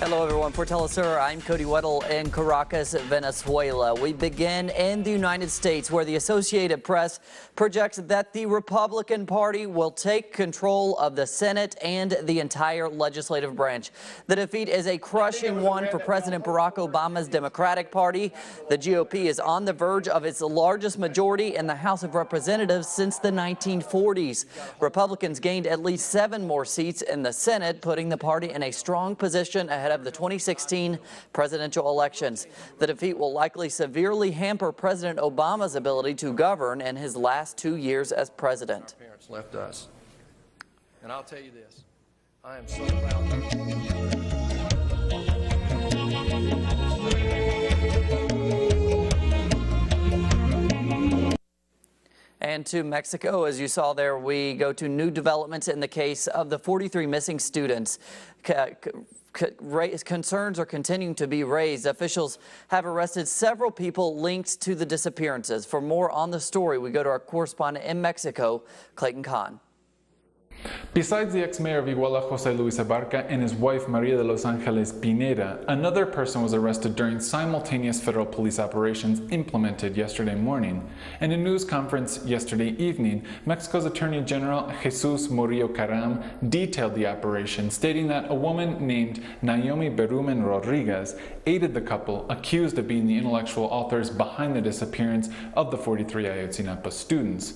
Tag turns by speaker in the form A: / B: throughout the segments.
A: Hello, everyone. For teleSUR, I'm Cody Weddle in Caracas, Venezuela. We begin in the United States, where the Associated Press projects that the Republican Party will take control of the Senate and the entire legislative branch. The defeat is a crushing one for President Barack Obama's Democratic Party. The GOP is on the verge of its largest majority in the House of Representatives since the 1940s. Republicans gained at least 7 more seats in the Senate, putting the party in a strong position ahead of the 2016 presidential elections. The defeat will likely severely hamper President Obama's ability to govern in his last 2 years as president.
B: Our parents left us. And I'll tell you this, I am so proud.
A: And to Mexico, as you saw there, we go to new developments in the case of the 43 missing students. Concerns are continuing to be raised. Officials have arrested several people linked to the disappearances. For more on the story, we go to our correspondent in Mexico, Clayton Kahn.
C: Besides the ex-mayor of Iguala, José Luis Abarca, and his wife, Maria de los Angeles Pineda, another person was arrested during simultaneous federal police operations implemented yesterday morning. In a news conference yesterday evening, Mexico's Attorney General Jesus Murillo Caram detailed the operation, stating that a woman named Naomi Berumen Rodriguez aided the couple, accused of being the intellectual authors behind the disappearance of the 43 Ayotzinapa students.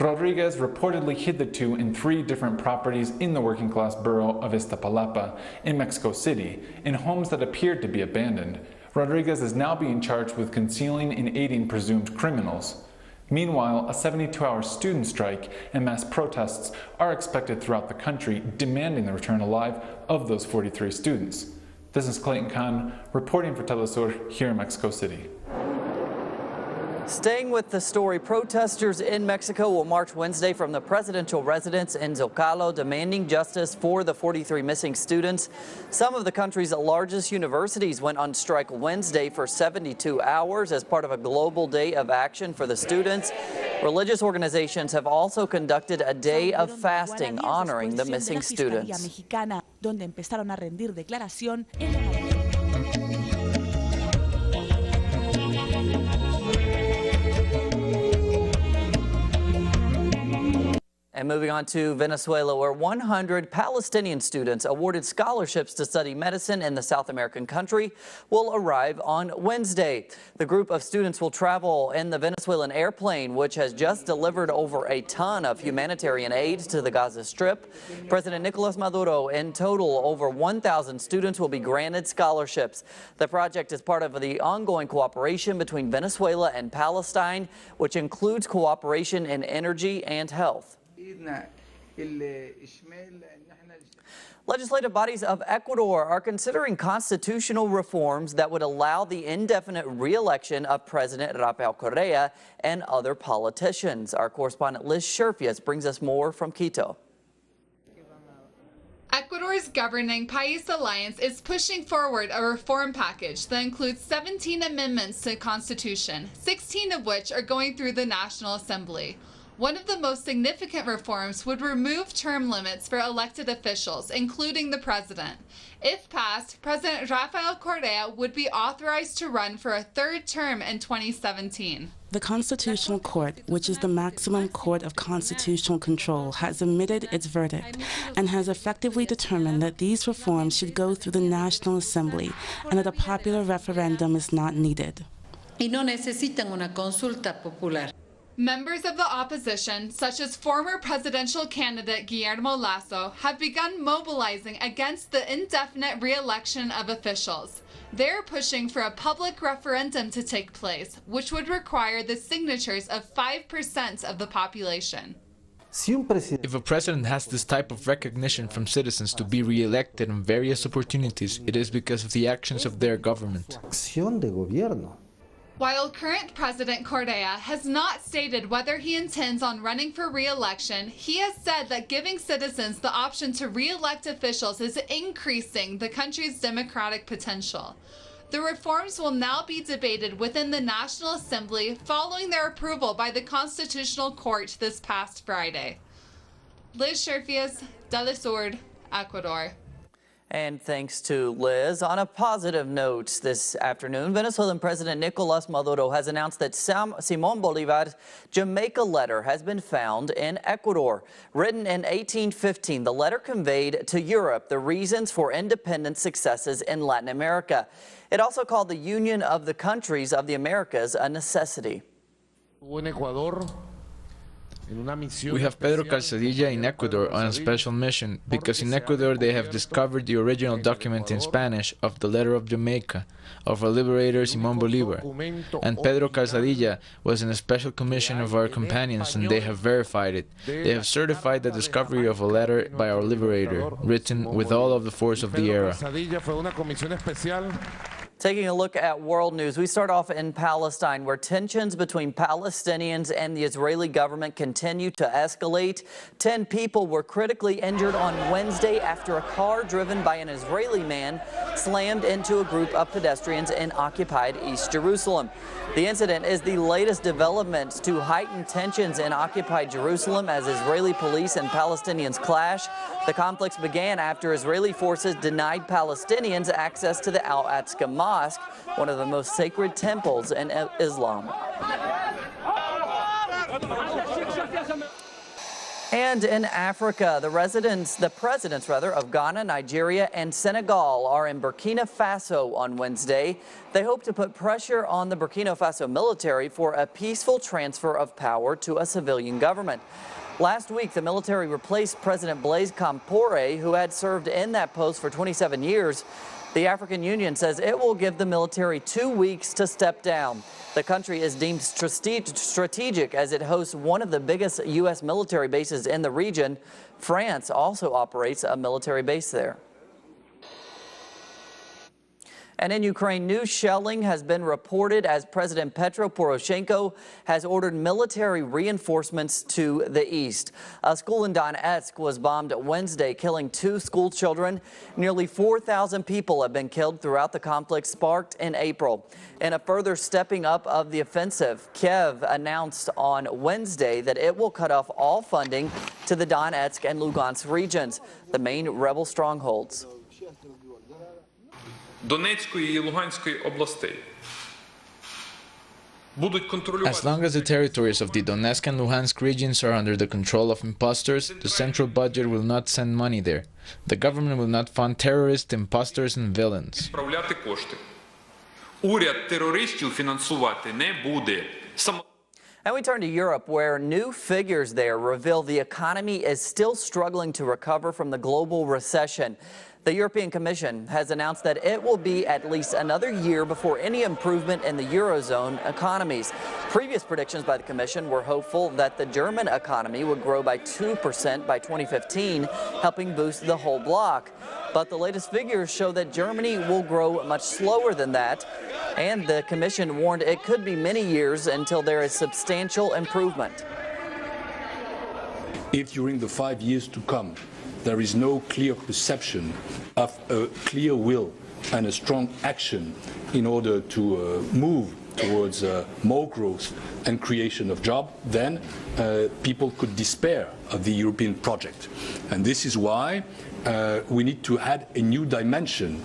C: Rodriguez reportedly hid the two in 3 different properties in the working-class borough of Iztapalapa in Mexico City, in homes that appeared to be abandoned. Rodriguez is now being charged with concealing and aiding presumed criminals. Meanwhile, a 72-hour student strike and mass protests are expected throughout the country, demanding the return alive of those 43 students. This is Clayton Kahn reporting for teleSUR here in Mexico City.
A: Staying with the story, protesters in Mexico will march Wednesday from the presidential residence in Zocalo, demanding justice for the 43 missing students. Some of the country's largest universities went on strike Wednesday for 72 hours as part of a global day of action for the students. Religious organizations have also conducted a day of fasting honoring the missing students. And moving on to Venezuela, where 100 Palestinian students awarded scholarships to study medicine in the South American country will arrive on Wednesday. The group of students will travel in the Venezuelan airplane, which has just delivered over a ton of humanitarian aid to the Gaza Strip. President Nicolas Maduro, in total, over 1,000 students will be granted scholarships. The project is part of the ongoing cooperation between Venezuela and Palestine, which includes cooperation in energy and health. Legislative bodies of Ecuador are considering constitutional reforms that would allow the indefinite re-election of President Rafael Correa and other politicians. Our correspondent Liz Sherfias brings us more from Quito.
D: Ecuador's governing País Alliance is pushing forward a reform package that includes 17 amendments to the Constitution, 16 of which are going through the National Assembly. One of the most significant reforms would remove term limits for elected officials, including the president. If passed, President Rafael Correa would be authorized to run for a 3rd term in 2017.
E: The Constitutional Court, which is the maximum court of constitutional control, has emitted its verdict and has effectively determined that these reforms should go through the National Assembly and that a popular referendum is not needed.
F: Y no necesitan una consulta popular.
D: Members of the opposition, such as former presidential candidate Guillermo Lasso, have begun mobilizing against the indefinite re-election of officials. They're pushing for a public referendum to take place, which would require the signatures of 5% of the population.
G: If a president has this type of recognition from citizens to be re-elected on various opportunities, it is because of the actions of their government.
D: While current President Correa has not stated whether he intends on running for re-election, he has said that giving citizens the option to re-elect officials is increasing the country's democratic potential. The reforms will now be debated within the National Assembly following their approval by the Constitutional Court this past Friday. Liz Sherfias, teleSUR, Ecuador.
A: And thanks to Liz. On a positive note this afternoon, Venezuelan President Nicolas Maduro has announced that Simón Bolívar's Jamaica letter has been found in Ecuador. Written in 1815, the letter conveyed to Europe the reasons for independence successes in Latin America. It also called the union of the countries of the Americas a necessity.
G: We have Pedro Calzadilla in Ecuador on a special mission because in Ecuador they have discovered the original document in Spanish of the letter of Jamaica of our liberator Simón Bolívar. And Pedro Calzadilla was in a special commission of our companions and they have verified it. They have certified the discovery of a letter by our liberator, written with all of the force of the era.
A: Taking a look at world news, we start off in Palestine, where tensions between Palestinians and the Israeli government continue to escalate. 10 people were critically injured on Wednesday after a car driven by an Israeli man slammed into a group of pedestrians in occupied East Jerusalem. The incident is the latest development to heighten tensions in occupied Jerusalem as Israeli police and Palestinians clash. The conflicts began after Israeli forces denied Palestinians access to the Al-Aqsa Mosque, one of the most sacred temples in Islam. And in Africa, the presidents of Ghana, Nigeria, and Senegal are in Burkina Faso on Wednesday. They hope to put pressure on the Burkina Faso military for a peaceful transfer of power to a civilian government. Last week, the military replaced President Blaise Compaoré, who had served in that post for 27 years. The African Union says it will give the military 2 weeks to step down. The country is deemed strategic as it hosts one of the biggest U.S. military bases in the region. France also operates a military base there. And in Ukraine, new shelling has been reported as President Petro Poroshenko has ordered military reinforcements to the east. A school in Donetsk was bombed Wednesday, killing 2 school children. Nearly 4,000 people have been killed throughout the conflict sparked in April. In a further stepping up of the offensive, Kiev announced on Wednesday that it will cut off all funding to the Donetsk and Lugansk regions, the main rebel strongholds.
H: Донецької і Луганської областей будуть контролювати.
G: As long as the territories of the Donetsk and Luhansk regions are under the control of imposters, the central budget will not send money there. The government will not fund terrorists, imposters and villains.
H: Відправляти кошти. Уряд терористів фінансувати не буде.
A: And we turn to Europe, where new figures there reveal the economy is still struggling to recover from the global recession. The European Commission has announced that it will be at least another year before any improvement in the Eurozone economies. Previous predictions by the Commission were hopeful that the German economy would grow by 2% by 2015, helping boost the whole bloc. But the latest figures show that Germany will grow much slower than that, and the Commission warned it could be many years until there is substantial improvement.
I: If during the 5 years to come, there is no clear perception of a clear will and a strong action in order to move towards more growth and creation of jobs, then people could despair of the European project. And this is why we need to add a new dimension.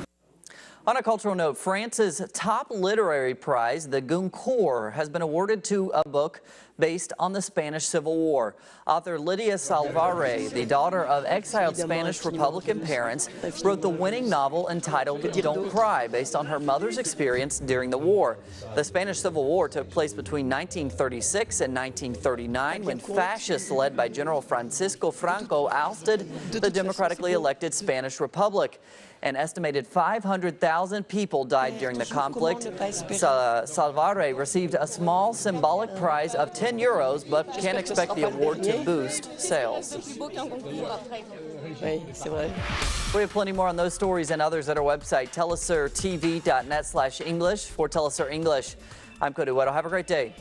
A: On a cultural note, France's top literary prize, the Goncourt, has been awarded to a book based on the Spanish Civil War. Author Lydia Salvare, the daughter of exiled Spanish Republican parents, wrote the winning novel entitled Don't Cry, based on her mother's experience during the war. The Spanish Civil War took place between 1936 and 1939 when fascists led by General Francisco Franco ousted the democratically elected Spanish Republic. An estimated 500,000 people died during the conflict. Salvare received a small symbolic prize of €10, but can't expect the award to boost sales. We have plenty more on those stories and others at our website, telesurtv.net/English. For teleSUR English, I'm Cody Weddle. Have a great day.